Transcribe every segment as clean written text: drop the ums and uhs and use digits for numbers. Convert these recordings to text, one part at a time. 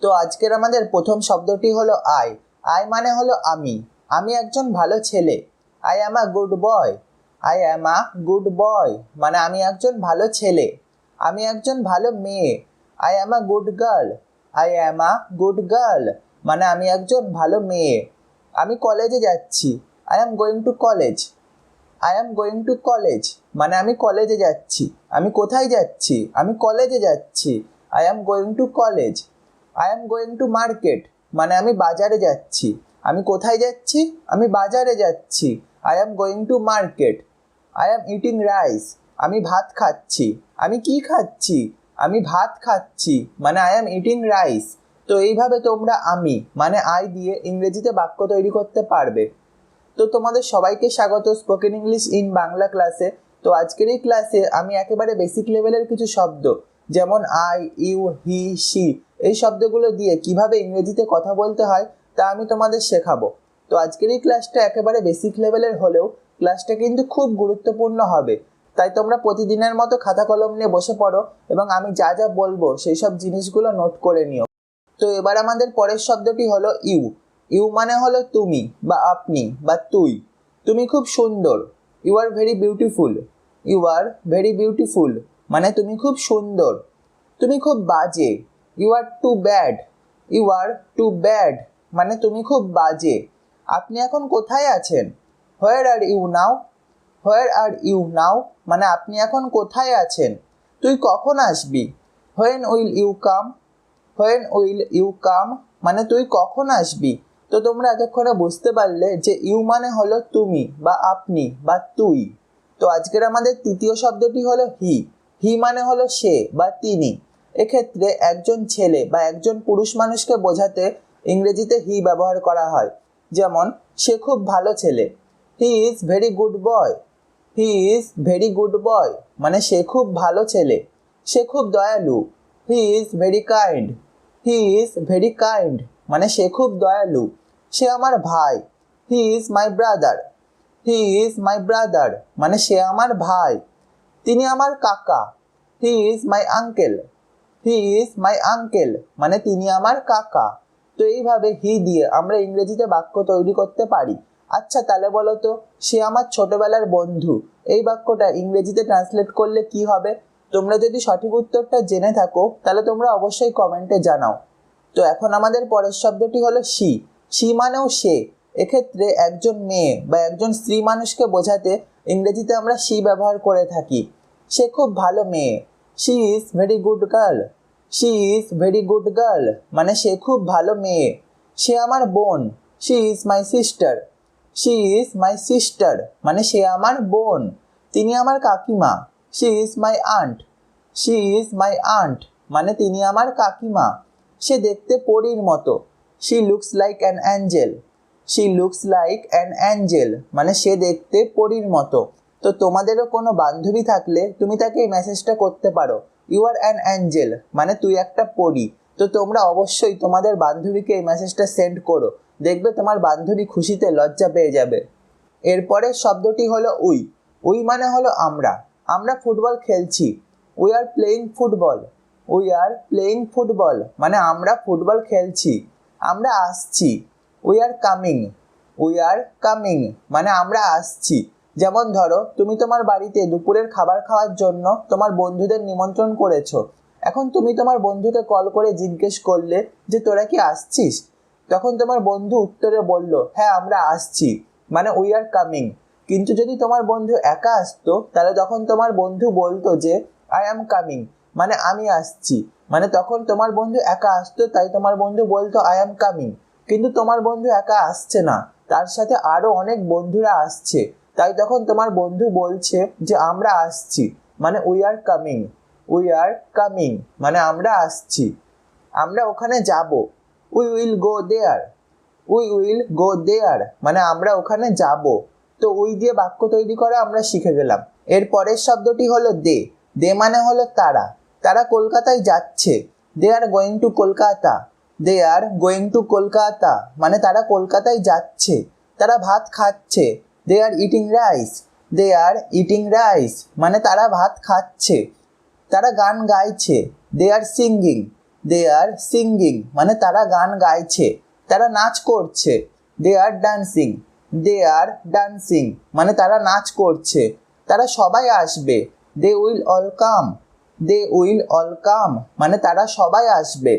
তো আজকের আমাদের প্রথম শব্দটি হলো আই। আই মানে হলো আমি। আমি একজন ভালো ছেলে। I am a good boy. I am a good boy মানে আমি একজন ভালো ছেলে। আমি একজন ভালো মেয়ে। I am a good girl. I am a good girl মানে আমি একজন ভালো মেয়ে। আমি কলেজে যাচ্ছি। I am going to college. I am going to college মানে আমি কলেজে যাচ্ছি। আমি কোথায় যাচ্ছি? আমি কলেজে যাচ্ছি। I am going to college. I am going to market মানে আমি বাজারে যাচ্ছি। আমি কোথায় যাচ্ছি? আমি বাজারে যাচ্ছি। I am going to market. I am eating rice আমি ভাত খাচ্ছি। আমি কি খাচ্ছি? আমি ভাত খাচ্ছি মানে আই অ্যাম ইটিং রাইস। তো এইভাবে তোমরা আমি মানে আই দিয়ে ইংরেজিতে বাক্য তৈরি করতে পারবে। তো তোমাদের সবাইকে স্বাগত স্পোকেন ইংলিশ ইন বাংলা ক্লাসে। তো আজকের এই ক্লাসে আমি একেবারে বেসিক লেভেলের কিছু শব্দ যেমন আই, ইউ, হি, শি এই শব্দগুলো দিয়ে কিভাবে ইংরেজিতে কথা বলতে হয় তা আমি তোমাদের শেখাবো। তো আজকের এই ক্লাসটা একেবারে বেসিক লেভেলের হলেও ক্লাসটা কিন্তু খুব গুরুত্বপূর্ণ হবে। তাই তোমরা প্রতিদিনের মতো খাতা কলম নিয়ে বসে পড়ো এবং আমি যা যা বলবো সেই সব জিনিসগুলো নোট করে নিও। তো এবার আমাদের পরের শব্দটি হলো ইউ। ইউ মানে হলো তুমি বা আপনি বা তুই। তুমি খুব সুন্দর। You are very beautiful. You are very beautiful মানে তুমি খুব সুন্দর। তুমি খুব বাজে। You are too bad. You are too bad মানে তুমি খুব বাজে। আপনি এখন কোথায় আছেন? হোয়ার are you now. Where are you নাও মানে আপনি এখন কোথায় আছেন। তুই কখন আসবি? When will you come. When will you come মানে তুই কখন আসবি। তো তোমরা এতক্ষণে বুঝতে পারলে যে ইউ মানে হলো তুমি বা আপনি বা তুই। তো আজকের আমাদের তৃতীয় শব্দটি হলো হি। হি মানে হলো সে বা তিনি। এক্ষেত্রে একজন ছেলে বা একজন পুরুষ মানুষকে বোঝাতে ইংরেজিতে হি ব্যবহার করা হয়। যেমন সে খুব ভালো ছেলে। He is very good boy. He is very good boy মানে সে খুব ভালো ছেলে। সে খুব দয়ালু। He is very kind. He is very kind মানে সে খুব দয়ালু। সে আমার ভাই। He is my brother. He is my brother মানে সে আমার ভাই। তিনি আমার কাকা। He is my uncle. He is my uncle মানে তিনি আমার কাকা। তো এইভাবে হি দিয়ে আমরা ইংরেজিতে বাক্য তৈরি করতে পারি। আচ্ছা তাহলে বলো তো, সে আমার ছোটবেলার বন্ধু এই বাক্যটা ইংরেজিতে ট্রান্সলেট করলে কি হবে? তোমরা যদি সঠিক উত্তরটা জেনে থাকো তাহলে তোমরা অবশ্যই কমেন্টে জানাও। তো এখন আমাদের পরের শব্দটি হলো শি। শি মানেও সে। এক্ষেত্রে একজন মেয়ে বা একজন স্ত্রী মানুষকে বোঝাতে ইংরেজিতে আমরা শি ব্যবহার করে থাকি। সে খুব ভালো মেয়ে। She is very good girl. She is very good girl মানে সে খুব ভালো মেয়ে। সে আমার বোন। She is my sister. She is my sister মানে সে আমার বোন। তিনি আমার কাকিমা। She is my aunt. She is my aunt মানে তিনি আমার কাকিমা। সে দেখতে পরীর মতো। She looks like an angel. She looks like an angel মানে সে দেখতে পরীর মতো। তো তোমাদেরও কোনো বান্ধবী থাকলে তুমি তাকে এই মেসেজটা করতে পারো, ইউ আর অ্যান অ্যাঞ্জেল মানে তুই একটা পরী। তো তোমরা অবশ্যই তোমাদের বান্ধবীকে এই মেসেজটা সেন্ড করো, দেখবে তোমার বান্ধবী খুশিতে লজ্জা পেয়ে যাবে। এরপরের শব্দটি হলো উই। উই মানে হলো আমরা। আমরা ফুটবল খেলছি। We are playing football. We are playing football মানে আমরা ফুটবল খেলছি। আমরা আসছি। We are coming. We are coming মানে আমরা আসছি। যেমন ধরো তুমি তোমার বাড়িতে দুপুরের খাবার খাওয়ার জন্য তোমার বন্ধুদের নিমন্ত্রণ করেছো। এখন তুমি তোমার বন্ধুকে কল করে জিজ্ঞেস করলে যে তোরা কি আসছিস? তখন তোমার বন্ধু উত্তরে বলল হ্যাঁ আমরা আসছি মানে উই আর কামিং। কিন্তু যদি তোমার বন্ধু একা আসতো তাহলে তখন তোমার বন্ধু বলতো যে আই অ্যাম কামিং মানে আমি আসছি। মানে তখন তোমার বন্ধু একা আসতো তাই তোমার বন্ধু বলতো আই অ্যাম কামিং। কিন্তু তোমার বন্ধু একা আসছে না, তার সাথে আরো অনেক বন্ধুরা আসছে, তাই তখন তোমার বন্ধু বলছে যে আমরা আসছি মানে we are coming. We are coming মানে আমরা আসছি। আমরা ওখানে যাব। We will go there. We will go there মানে আমরা ওখানে যাব। তো উই দিয়ে বাক্য তৈরি করা আমরা শিখে গেলাম। এর পরের শব্দটি হলো দে। দে মানে হলো তারা। তারা কলকাতায় যাচ্ছে। They are going to Kolkata. They are going to Kolkata মানে তারা কলকাতায় যাচ্ছে। তারা ভাত খাচ্ছে। They are eating rice. They are eating rice মানে তারা ভাত খাচ্ছে। তারা গান গাইছে। দে are singing. They are singing মানে তারা গান গাইছে, তারা নাচ করছে। দে আর ডান্সিং, দে আর ডান্সিং মানে তারা নাচ করছে, তারা সবাই আসবে। They will all come, they will all come মানে তারা সবাই আসবে।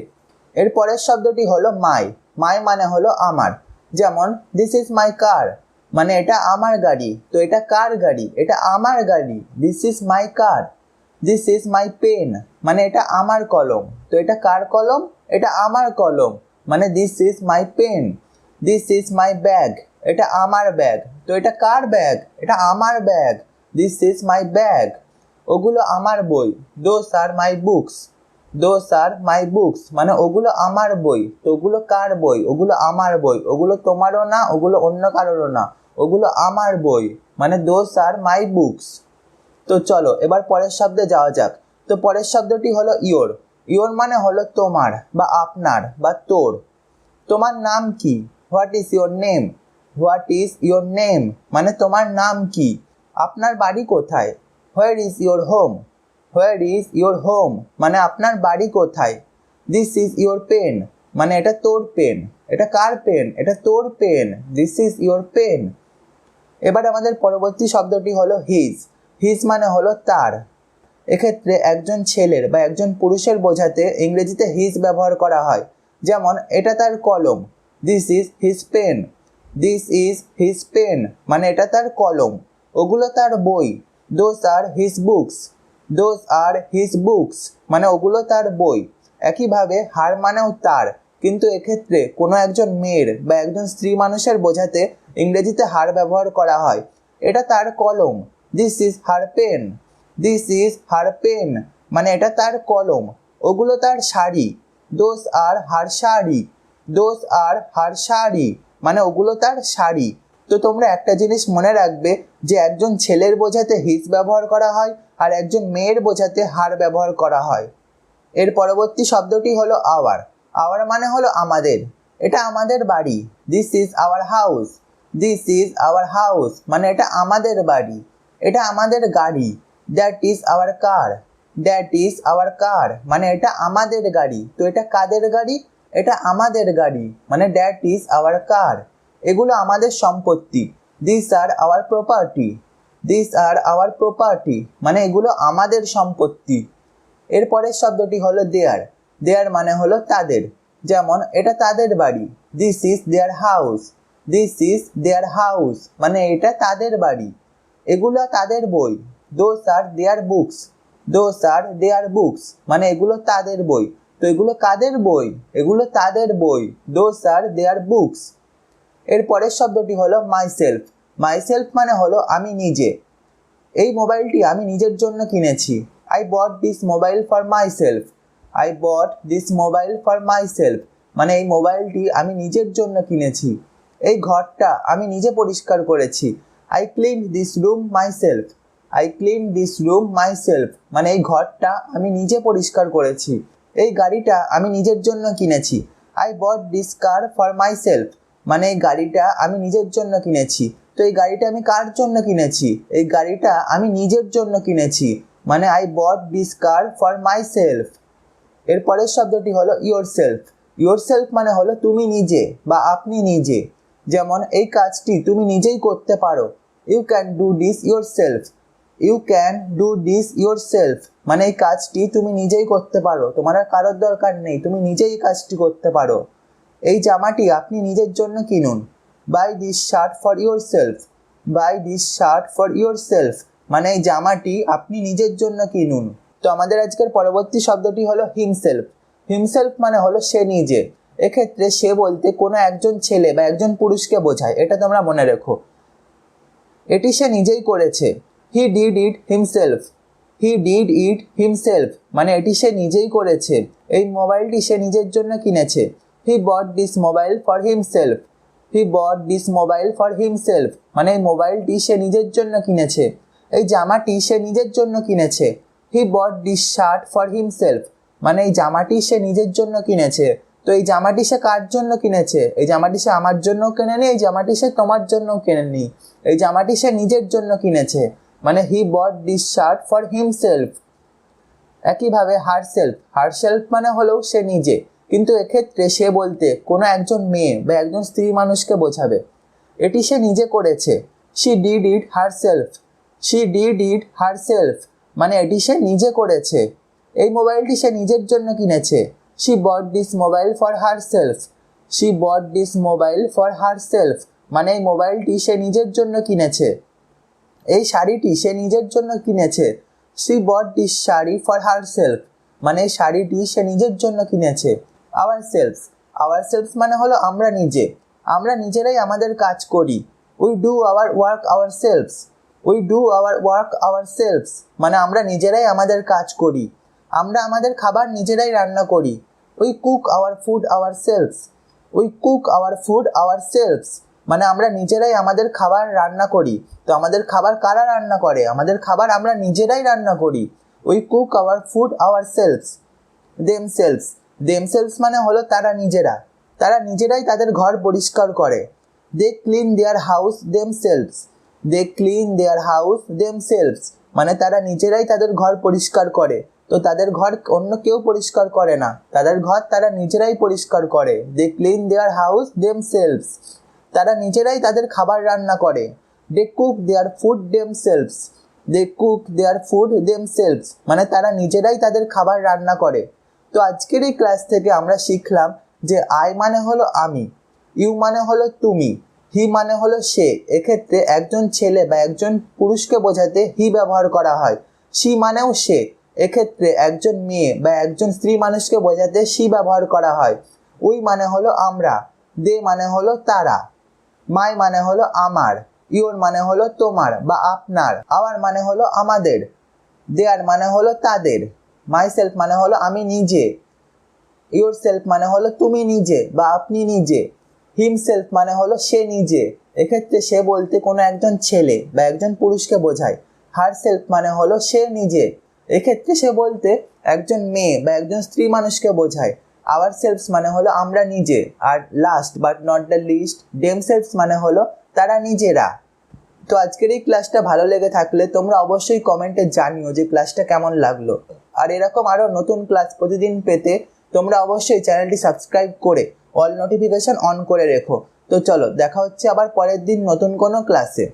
এর পরের শব্দটি হলো মাই। মাই মানে হলো আমার। যেমন দিস ইজ মাই কার মানে এটা আমার গাড়ি। তো এটা কার গাড়ি? এটা আমার গাড়ি। This is my car. This is my pen মানে এটা আমার কলম। তো এটা কার কলম? এটা আমার কলম মানে this is my pen. This is my bag এটা আমার ব্যাগ। তো এটা কার ব্যাগ? এটা আমার bag. This is my bag. ওগুলো আমার বই। Those are my books. Those are my books মানে ওগুলো আমার বই। তো ওগুলো কার বই? ওগুলো আমার বই। ওগুলো তোমারও না, ওগুলো অন্য কারোরও না, ওগুলো আমার বই মানে দোজ আর মাই বুকস। তো চলো এবার পরের শব্দে যাওয়া যাক। তো পরের শব্দটি হলো ইয়োর। ইয়োর মানে হলো তোমার বা আপনার বা তোর। তোমার নাম কি? What is your name? What is your name মানে তোমার নাম কি? আপনার বাড়ি কোথায়? Where is your home? Where is your home মানে আপনার বাড়ি কোথায়? দিস ইজ ইয়োর পেন মানে এটা তোর পেন। এটা কার পেন? এটা তোর pen. This is your pen. এবার আমাদের পরবর্তী শব্দটি হলো হিজ। হিজ মানে হলো তার। এক্ষেত্রে একজন ছেলের বা একজন পুরুষের বোঝাতে ইংরেজিতে হিজ ব্যবহার করা হয়। যেমন এটা তার কলম। This is his pen. This is his pen মানে এটা তার কলম। ওগুলো তার বই। Those are his books. Those are his books মানে ওগুলো তার বই। একইভাবে হার মানেও তার, কিন্তু এক্ষেত্রে কোনো একজন মেয়ের বা একজন স্ত্রী মানুষের বোঝাতে ইংরেজিতে হার ব্যবহার করা হয়। এটা তার কলম। This is her pen. This is her pen মানে এটা তার কলম। ওগুলো তার sari. Those are her sari. Those are her sari মানে ওগুলো তার শাড়ি। তো তোমরা একটা জিনিস মনে রাখবে যে একজন ছেলের বোঝাতে হিজ ব্যবহার করা হয় আর একজন মেয়ের বোঝাতে হার ব্যবহার করা হয়। এর পরবর্তী শব্দটি হলো আওয়ার। আওয়ার মানে হলো আমাদের। এটা আমাদের বাড়ি। This is our house. This is our house মানে এটা আমাদের বাড়ি। এটা আমাদের গাড়ি। That is our car. That is our car মানে এটা আমাদের গাড়ি। তো এটা কাদের গাড়ি? এটা আমাদের গাড়ি মানে দ্যাট ইজ আওয়ার কার। এগুলো আমাদের সম্পত্তি। This are our property. This are our property মানে এগুলো আমাদের সম্পত্তি। এর পরের শব্দটি হলো দেয়ার। দেয়ার মানে হলো তাদের। যেমন এটা তাদের বাড়ি। This is their house. This is their house মানে এটা তাদের বাড়ি। এগুলো তাদের বই। Those are their books. Those are their books মানে এগুলো তাদের বই। তো এগুলো কাদের বই? এগুলো তাদের বই। Those are their books. এর পরের শব্দটি হলো মাইসেলফ। মাইসেলফ মানে হলো আমি নিজে। এই মোবাইলটি আমি নিজের জন্য কিনেছি। I bought this mobile for myself. I bought this mobile for myself মানে এই মোবাইলটি আমি নিজের জন্য কিনেছি। এই ঘরটা আমি নিজে পরিষ্কার করেছি। I clean this room myself. I clean this room myself মানে এই ঘরটা আমি নিজে পরিষ্কার করেছি। এই গাড়িটা আমি নিজের জন্য কিনেছি। I bought this car for myself মানে এই গাড়িটা আমি নিজের জন্য কিনেছি। তো এই গাড়িটা আমি কার জন্য কিনেছি? এই গাড়িটা আমি নিজের জন্য কিনেছি মানে I bought this car for my self. এর পরের শব্দটি হলো ইয়োর সেলফ। ইয়োর সেলফ মানে হলো তুমি নিজে বা আপনি নিজে। যেমন এই কাজটি তুমি নিজেই করতে পারো। You can do this yourself. You can do this yourself মানে এই কাজটি তুমি নিজেই করতে পারো, তোমার আর কারোর দরকার নেই, তুমি নিজেই এই কাজটি করতে পারো। এই জামাটি আপনি নিজের জন্য কিনুন। Buy this shirt for yourself. Buy this shirt for yourself মানে এই জামাটি আপনি নিজের জন্য কিনুন। তো আমাদের আজকের পরবর্তী শব্দটি হলো হিমসেলফ। হিমসেলফ মানে হলো সে নিজে। এক্ষেত্রে সে বলতে কোনো একজন ছেলে বা একজন পুরুষকে বোঝায়, এটা তোমরা মনে রেখো। এটি সে নিজেই করেছে। He did it himself. He did it himself মানে এটি সে নিজেই করেছে। এই মোবাইলটি সে নিজের জন্য কিনেছে। He bought this mobile for himself. He bought this mobile for himself মানে এই মোবাইলটি সে নিজের জন্য কিনেছে। এই জামাটি সে নিজের জন্য কিনেছে। He bought this shirt for himself মানে এই জামাটি সে নিজের জন্য কিনেছে। তো এই জামাটি সে কার জন্য কিনেছে? এই জামাটি সে আমার জন্য কেনেনি, এই জামাটি সে তোমার জন্য কেনেনি, এই জামাটি সে নিজের জন্য কিনেছে মানে he bought this shirt for himself. একইভাবে হারসেলফ মানে হলো সে নিজে, কিন্তু এক্ষেত্রে সে বলতে কোনো একজন মেয়ে বা একজন স্ত্রী মানুষকে বোঝাবে। এটি সে নিজে করেছে, শি ডিড ইট হারসেলফ মানে এটি সে নিজে করেছে। এই মোবাইলটি সে নিজের জন্য কিনেছে, she bot this mobile for herself মানে এই মোবাইলটি সে নিজের জন্য কিনেছে। এই শাড়িটি সে নিজের জন্য কিনেছে, she bot this sari for herself মানে এই শাড়িটি সে নিজের জন্য কিনেছে। আওয়ারসেলফস মানে হলো আমরা নিজেরাই আমাদের কাজ করি, উই ডু আওয়ার ওয়ার্ক আওয়ারসেলফস মানে আমরা নিজেরাই আমাদের কাজ করি, আমরা আমাদের খাবার নিজেরাই রান্না করি, উই কুক আওয়ার ফুড আওয়ারসেলফস মানে আমরা নিজেরাই আমাদের খাবার রান্না করি। তো আমাদের খাবার কারা রান্না করে? আমাদের খাবার আমরা নিজেরাই রান্না করি, we cook our food ourselves. Themselves মানে হলো তারা নিজেরাই তাদের ঘর পরিষ্কার করে, they clean their house themselves মানে তারা নিজেরাই তাদের ঘর পরিষ্কার করে। তো তাদের ঘর অন্য কেউ পরিষ্কার করে না, তাদের ঘর তারা নিজেরাই পরিষ্কার করে, they clean their house themselves. তারা নিজেরাই তাদের খাবার রান্না করে, they cook their food themselves মানে তারা নিজেরাই তাদের খাবার রান্না করে। তো আজকের এই ক্লাস থেকে আমরা শিখলাম যে আই মানে হলো আমি, ইউ মানে হলো তুমি, হি মানে হলো সে। এক্ষেত্রে একজন ছেলে বা একজন পুরুষকে বোঝাতে হি ব্যবহার করা হয়, শি মানেও সে। এক্ষেত্রে একজন মেয়ে বা একজন স্ত্রী মানুষকে বোঝাতে শি ব্যবহার করা হয়। উই মানে হলো আমরা, দে মানে হলো তারা, মাই মানে হলো আমার, ইওর মানে হলো তোমার বা আপনার, আওয়ার মানে হলো আমাদের, দেয়ার মানে হলো তাদের, মাই সেলফ মানে হলো আমি নিজে, ইওর সেলফ মানে হলো তুমি নিজে বা আপনি নিজে, হিমসেলফ মানে হলো সে নিজে। এক্ষেত্রে সে বলতে কোনো একজন ছেলে বা একজন পুরুষকে বোঝায়। হারসেলফ মানে হলো সে নিজে, এক্ষেত্রে সে বলতে একজন মেয়ে বা একজন স্ত্রী মানুষকে বোঝায়। আওয়ারসেলফস মানে হলো আমরা নিজে। আর last but not the least, themselves মানে হলো তারা নিজেরা। তো আজকের এই ক্লাসটা ভালো লেগে থাকলে তোমরা অবশ্যই কমেন্টে জানিও যে ক্লাসটা কেমন লাগলো। আর এরকম আরও নতুন ক্লাস প্রতিদিন পেতে তোমরা অবশ্যই চ্যানেলটি সাবস্ক্রাইব করে অল নোটিফিকেশন অন করে রেখো। তো চলো দেখা হচ্ছে আবার পরের দিন নতুন কোনো ক্লাসে।